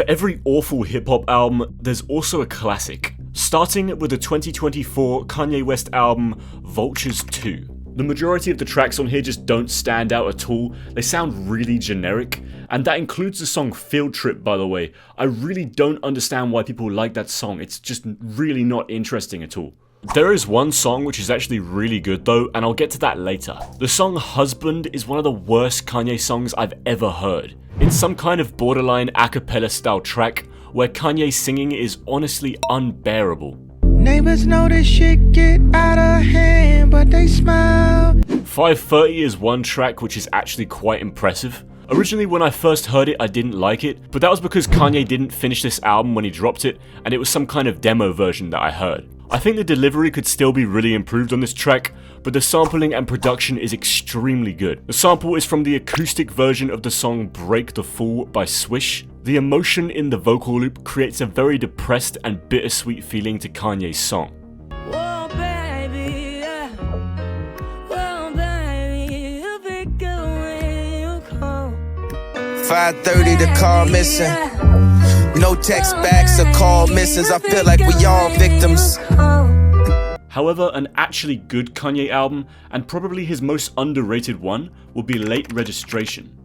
For every awful hip-hop album, there's also a classic. Starting with the 2024 Kanye West album, Vultures 2. The majority of the tracks on here just don't stand out at all, they sound really generic, and that includes the song Field Trip, by the way. I really don't understand why people like that song, it's just really not interesting at all. There is one song which is actually really good though, and I'll get to that later. The song Husband is one of the worst Kanye songs I've ever heard. It's some kind of borderline a cappella style track, where Kanye's singing is honestly unbearable. Neighbors know this shit get out of hand, but they smile. 530 is one track which is actually quite impressive. Originally when I first heard it I didn't like it, but that was because Kanye didn't finish this album when he dropped it, and it was some kind of demo version that I heard. I think the delivery could still be really improved on this track, but the sampling and production is extremely good. The sample is from the acoustic version of the song Break the Fall by Swish. The emotion in the vocal loop creates a very depressed and bittersweet feeling to Kanye's song. Whoa, baby, yeah. Whoa, baby, you be good when you call. 5:30, the call missing. No text backs or call misses. I feel like we all victims. However, an actually good Kanye album, and probably his most underrated one, will be Late Registration.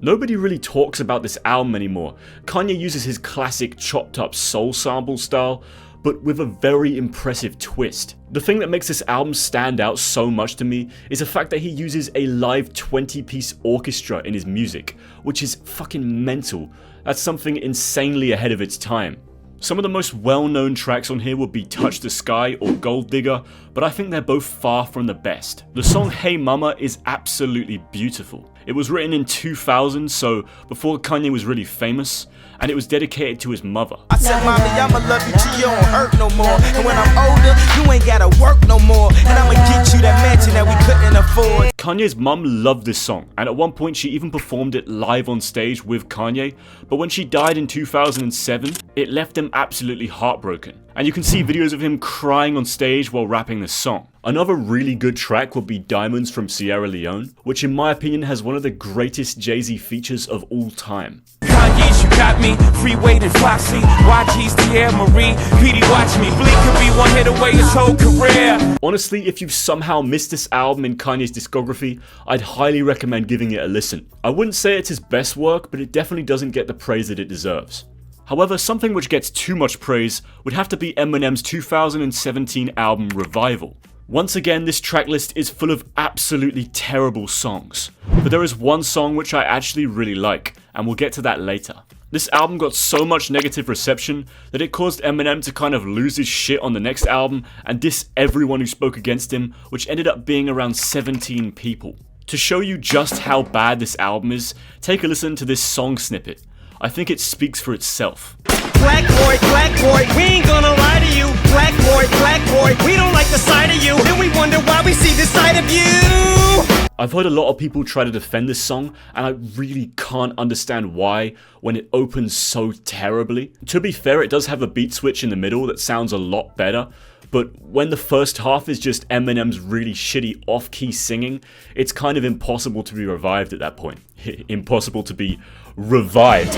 Nobody really talks about this album anymore. Kanye uses his classic chopped up soul sample style, but with a very impressive twist. The thing that makes this album stand out so much to me is the fact that he uses a live 20-piece orchestra in his music, which is fucking mental. That's something insanely ahead of its time. Some of the most well-known tracks on here would be Touch the Sky or Gold Digger, but I think they're both far from the best. The song Hey Mama is absolutely beautiful. It was written in 2000, so before Kanye was really famous, and it was dedicated to his mother. I said, mommy, I'ma love you till you don't hurt no more. And when I'm older, you ain't gotta work no more. And I'ma get you that mansion that we couldn't afford. Kanye's mum loved this song, and at one point she even performed it live on stage with Kanye, but when she died in 2007, it left him absolutely heartbroken. And you can see videos of him crying on stage while rapping this song. Another really good track would be Diamonds from Sierra Leone, which in my opinion has one of the greatest Jay-Z features of all time. Kanye's, you got me, Freeway and Foxy, YG's Tierra Marie, PD watch me, Bleak could be one hit away his whole career. Honestly, if you've somehow missed this album in Kanye's discography, I'd highly recommend giving it a listen. I wouldn't say it's his best work, but it definitely doesn't get the praise that it deserves. However, something which gets too much praise would have to be Eminem's 2017 album Revival. Once again, this tracklist is full of absolutely terrible songs, but there is one song which I actually really like, and we'll get to that later. This album got so much negative reception that it caused Eminem to kind of lose his shit on the next album and diss everyone who spoke against him, which ended up being around 17 people. To show you just how bad this album is, take a listen to this song snippet. I think it speaks for itself. Black boy, we ain't gonna lie to you. Black boy, we don't like the sight of you. And we wonder why we see this side of you. I've heard a lot of people try to defend this song, and I really can't understand why when it opens so terribly. To be fair, it does have a beat switch in the middle that sounds a lot better, but when the first half is just Eminem's really shitty off-key singing, it's kind of impossible to be revived at that point. Impossible to be revived.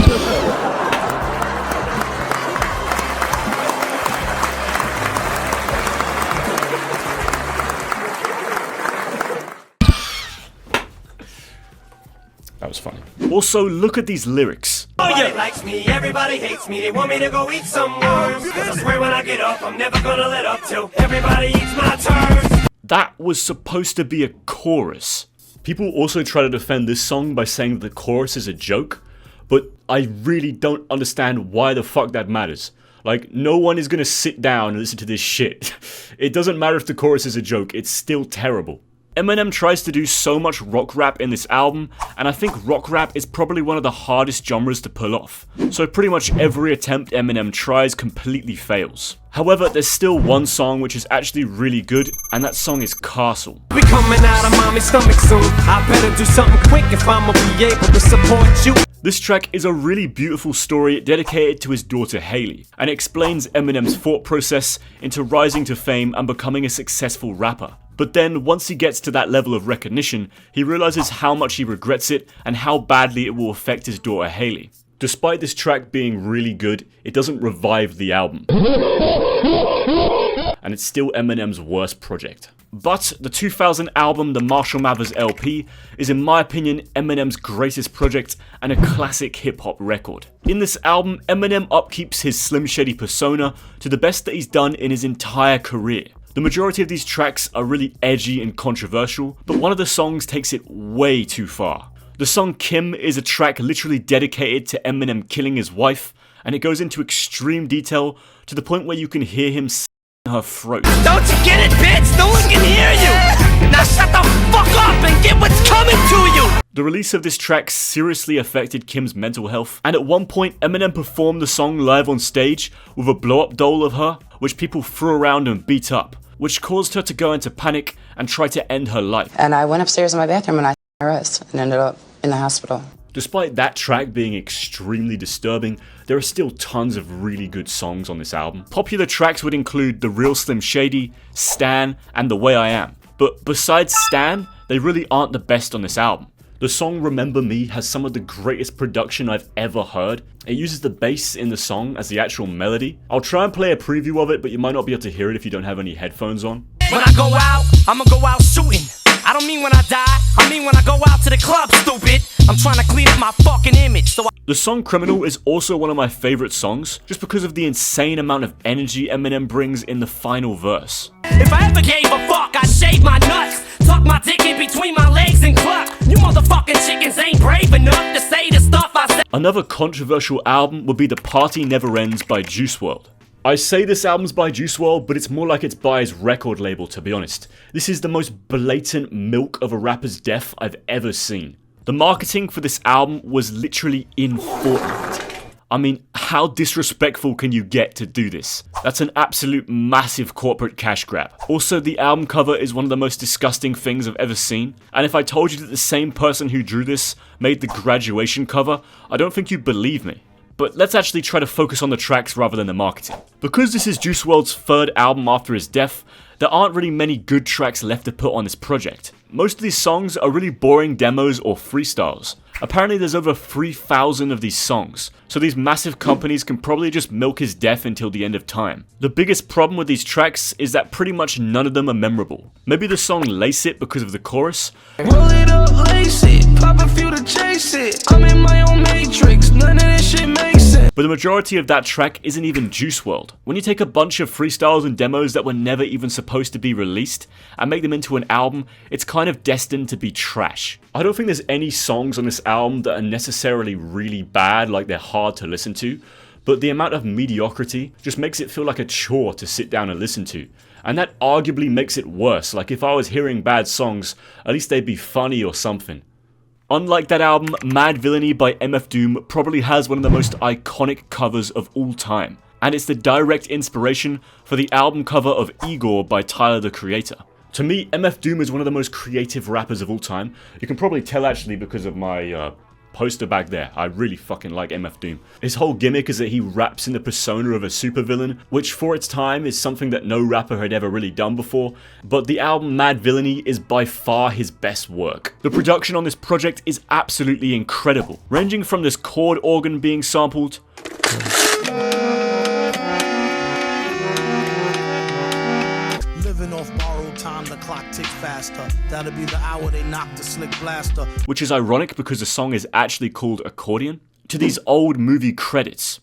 That was funny. Also, look at these lyrics. Nobody likes me, everybody hates me. They want me to go eat some worms. Cause I swear when I get up, I'm never gonna let up till everybody eats my turds. That was supposed to be a chorus. People also try to defend this song by saying that the chorus is a joke, but I really don't understand why the fuck that matters. Like, no one is gonna sit down and listen to this shit. It doesn't matter if the chorus is a joke, it's still terrible. Eminem tries to do so much rock rap in this album, and I think rock rap is probably one of the hardest genres to pull off. So pretty much every attempt Eminem tries completely fails. However, there's still one song which is actually really good, and that song is Castle. We coming out of mommy's stomach soon. I better do something quick if I'ma be able to support you. This track is a really beautiful story dedicated to his daughter Hailey, and it explains Eminem's thought process into rising to fame and becoming a successful rapper. But then, once he gets to that level of recognition, he realizes how much he regrets it and how badly it will affect his daughter Hailey. Despite this track being really good, it doesn't revive the album. And it's still Eminem's worst project. But the 2000 album, the Marshall Mathers LP, is in my opinion Eminem's greatest project and a classic hip-hop record. In this album, Eminem upkeeps his Slim Shady persona to the best that he's done in his entire career. The majority of these tracks are really edgy and controversial, but one of the songs takes it way too far. The song Kim is a track literally dedicated to Eminem killing his wife, and it goes into extreme detail to the point where you can hear him her throat. Don't you get it, bitch? No one can hear you! Now shut the fuck up and get what's coming to you! The release of this track seriously affected Kim's mental health, and at one point Eminem performed the song live on stage with a blow-up doll of her, which people threw around and beat up, which caused her to go into panic and try to end her life. And I went upstairs in my bathroom and I my wrist and ended up in the hospital. Despite that track being extremely disturbing, there are still tons of really good songs on this album. Popular tracks would include The Real Slim Shady, Stan, and The Way I Am. But besides Stan, they really aren't the best on this album. The song Remember Me has some of the greatest production I've ever heard. It uses the bass in the song as the actual melody. I'll try and play a preview of it, but you might not be able to hear it if you don't have any headphones on. When I go out, I'ma go out shooting. I don't mean when I die, I mean when I go out to the club, stupid. I'm trying to clean up my fucking image, so The song Criminal is also one of my favorite songs, just because of the insane amount of energy Eminem brings in the final verse. If I ever gave a fuck, I'd shave my nuts, tuck my dick in between my legs and cluck. You motherfucking chickens ain't brave enough to say the stuff I said. Another controversial album would be The Party Never Ends by Juice WRLD. I say this album's by Juice WRLD, but it's more like it's by his record label, to be honest. This is the most blatant milk of a rapper's death I've ever seen. The marketing for this album was literally in Fortnite. I mean, how disrespectful can you get to do this? That's an absolute massive corporate cash grab. Also, the album cover is one of the most disgusting things I've ever seen, and if I told you that the same person who drew this made the graduation cover, I don't think you'd believe me. But let's actually try to focus on the tracks rather than the marketing. Because this is Juice WRLD's third album after his death, there aren't really many good tracks left to put on this project. Most of these songs are really boring demos or freestyles. Apparently there's over 3,000 of these songs, so these massive companies can probably just milk his death until the end of time. The biggest problem with these tracks is that pretty much none of them are memorable. Maybe the song Lace It because of the chorus. Roll it up, lace it, pop a few to chase it. I'm in my own matrix, none of this shit makes sense. But the majority of that track isn't even Juice WRLD. When you take a bunch of freestyles and demos that were never even supposed to be released and make them into an album, it's kind of destined to be trash. I don't think there's any songs on this album that are necessarily really bad, like they're hard to listen to, but the amount of mediocrity just makes it feel like a chore to sit down and listen to. And that arguably makes it worse. Like if I was hearing bad songs, at least they'd be funny or something. Unlike that album, Madvillainy by MF Doom probably has one of the most iconic covers of all time, and it's the direct inspiration for the album cover of Igor by Tyler the Creator. To me, MF Doom is one of the most creative rappers of all time. You can probably tell actually because of my poster back there. I really fucking like MF Doom. His whole gimmick is that he raps in the persona of a supervillain, which for its time is something that no rapper had ever really done before, but the album Madvillainy is by far his best work. The production on this project is absolutely incredible, ranging from this chord organ being sampled, Living off borrowed time, the clock ticks faster. That'll be the hour they knock the slick blaster. which is ironic because the song is actually called Accordion, to these old movie credits.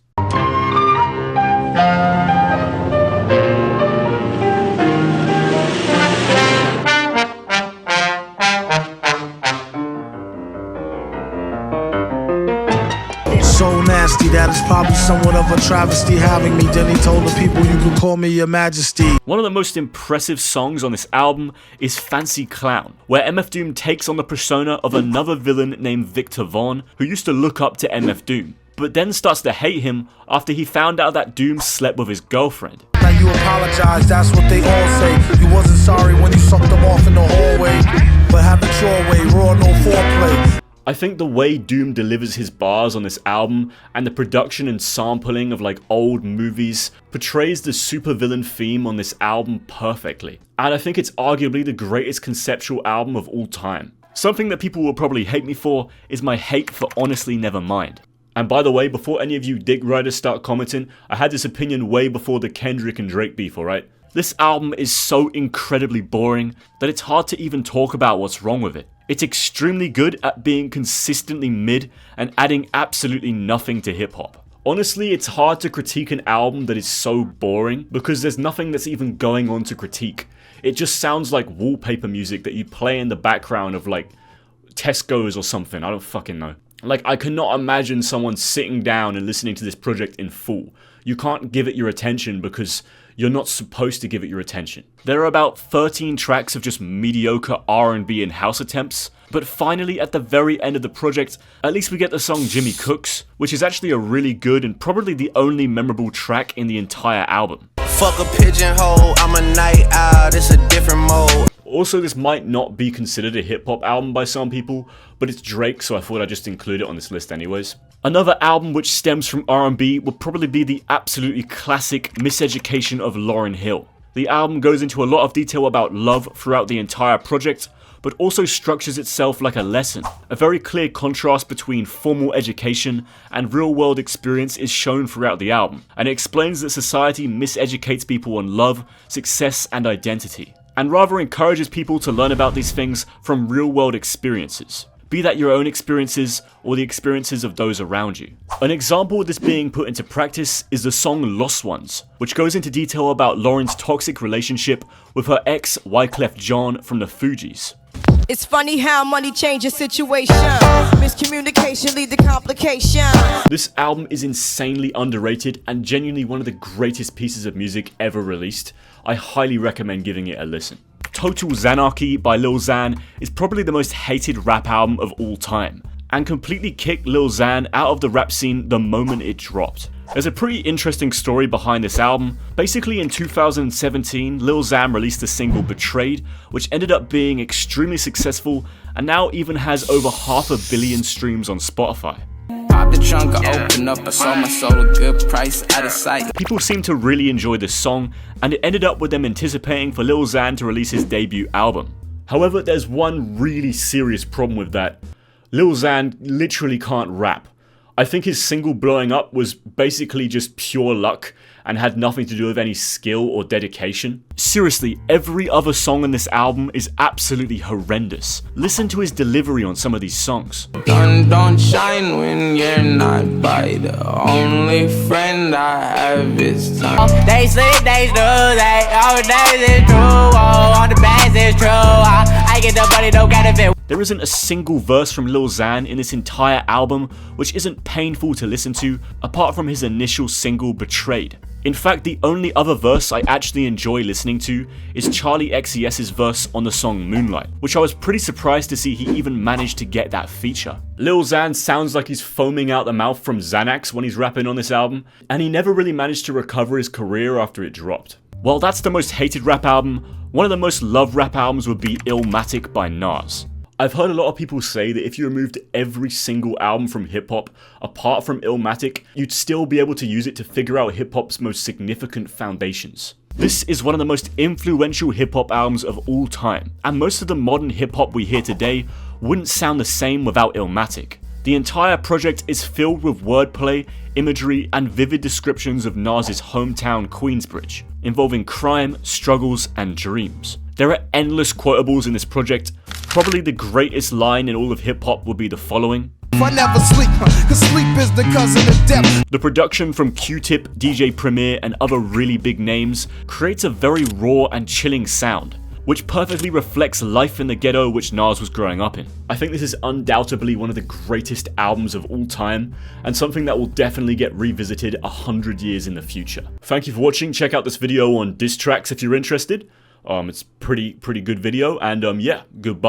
So nasty that it's probably somewhat of a travesty having me. Then he told the people you can call me your majesty. One of the most impressive songs on this album is Fancy Clown, where MF Doom takes on the persona of another villain named Victor Vaughn, who used to look up to MF Doom, but then starts to hate him after he found out that Doom slept with his girlfriend. Now you apologize, that's what they all say. You wasn't sorry when you sucked them off in the hallway, but have it your way, raw, no foreplay. I think the way Doom delivers his bars on this album and the production and sampling of like old movies portrays the supervillain theme on this album perfectly. And I think it's arguably the greatest conceptual album of all time. Something that people will probably hate me for is my hate for Honestly Nevermind. And by the way, before any of you dick riders start commenting, I had this opinion way before the Kendrick and Drake beef, alright? This album is so incredibly boring that it's hard to even talk about what's wrong with it. It's extremely good at being consistently mid and adding absolutely nothing to hip hop. Honestly, it's hard to critique an album that is so boring because there's nothing that's even going on to critique. It just sounds like wallpaper music that you play in the background of like Tesco's or something, I don't fucking know. Like, I cannot imagine someone sitting down and listening to this project in full. You can't give it your attention because you're not supposed to give it your attention. There are about 13 tracks of just mediocre R&B and house attempts, but finally at the very end of the project, at least we get the song Jimmy Cooks, which is actually a really good and probably the only memorable track in the entire album. Fuck a pigeonhole, I'm a night owl, it's a different mode. Also, this might not be considered a hip-hop album by some people, but it's Drake, so I thought I'd just include it on this list anyways. Another album which stems from R&B would probably be the absolutely classic Miseducation of Lauryn Hill. The album goes into a lot of detail about love throughout the entire project, but also structures itself like a lesson. A very clear contrast between formal education and real-world experience is shown throughout the album, and it explains that society miseducates people on love, success, and identity, and rather encourages people to learn about these things from real-world experiences, be that your own experiences or the experiences of those around you. An example of this being put into practice is the song Lost Ones, which goes into detail about Lauren's toxic relationship with her ex Wyclef Jean from the Fugees. It's funny how money changes situation. Miscommunication lead to complication. This album is insanely underrated and genuinely one of the greatest pieces of music ever released. I highly recommend giving it a listen. Total Xanarchy by Lil Xan is probably the most hated rap album of all time, and completely kicked Lil Xan out of the rap scene the moment it dropped. There's a pretty interesting story behind this album. Basically in 2017, Lil Xan released the single Betrayed, which ended up being extremely successful and now even has over 500 million streams on Spotify. Pop the trunk, I open up, I saw my soul a good price out of sight. People seem to really enjoy this song, and it ended up with them anticipating for Lil Xan to release his debut album. However, there's one really serious problem with that. Lil Xan literally can't rap. I think his single blowing up was basically just pure luck and had nothing to do with any skill or dedication. Seriously, every other song on this album is absolutely horrendous. Listen to his delivery on some of these songs. Sun don't shine when you're not by the only friend I have is time. They sleep, they snooze, they all days is true, all the bags is true, I get the money, don't get it. There isn't a single verse from Lil Xan in this entire album which isn't painful to listen to, apart from his initial single Betrayed. In fact, the only other verse I actually enjoy listening to is Charlie XCS's verse on the song Moonlight, which I was pretty surprised to see he even managed to get that feature. Lil Xan sounds like he's foaming out the mouth from Xanax when he's rapping on this album, and he never really managed to recover his career after it dropped. Well, that's the most hated rap album. One of the most loved rap albums would be Illmatic by Nas. I've heard a lot of people say that if you removed every single album from hip-hop, apart from Illmatic, you'd still be able to use it to figure out hip-hop's most significant foundations. This is one of the most influential hip-hop albums of all time, and most of the modern hip-hop we hear today wouldn't sound the same without Illmatic. The entire project is filled with wordplay, imagery, and vivid descriptions of Nas's hometown Queensbridge, involving crime, struggles, and dreams. There are endless quotables in this project. Probably the greatest line in all of hip-hop would be the following. I never sleep, cause sleep is the cousin of death. The production from Q-Tip, DJ Premier, and other really big names creates a very raw and chilling sound, which perfectly reflects life in the ghetto which Nas was growing up in. I think this is undoubtedly one of the greatest albums of all time, and something that will definitely get revisited 100 years in the future. Thank you for watching. Check out this video on diss tracks if you're interested. It's pretty good video, and yeah, goodbye.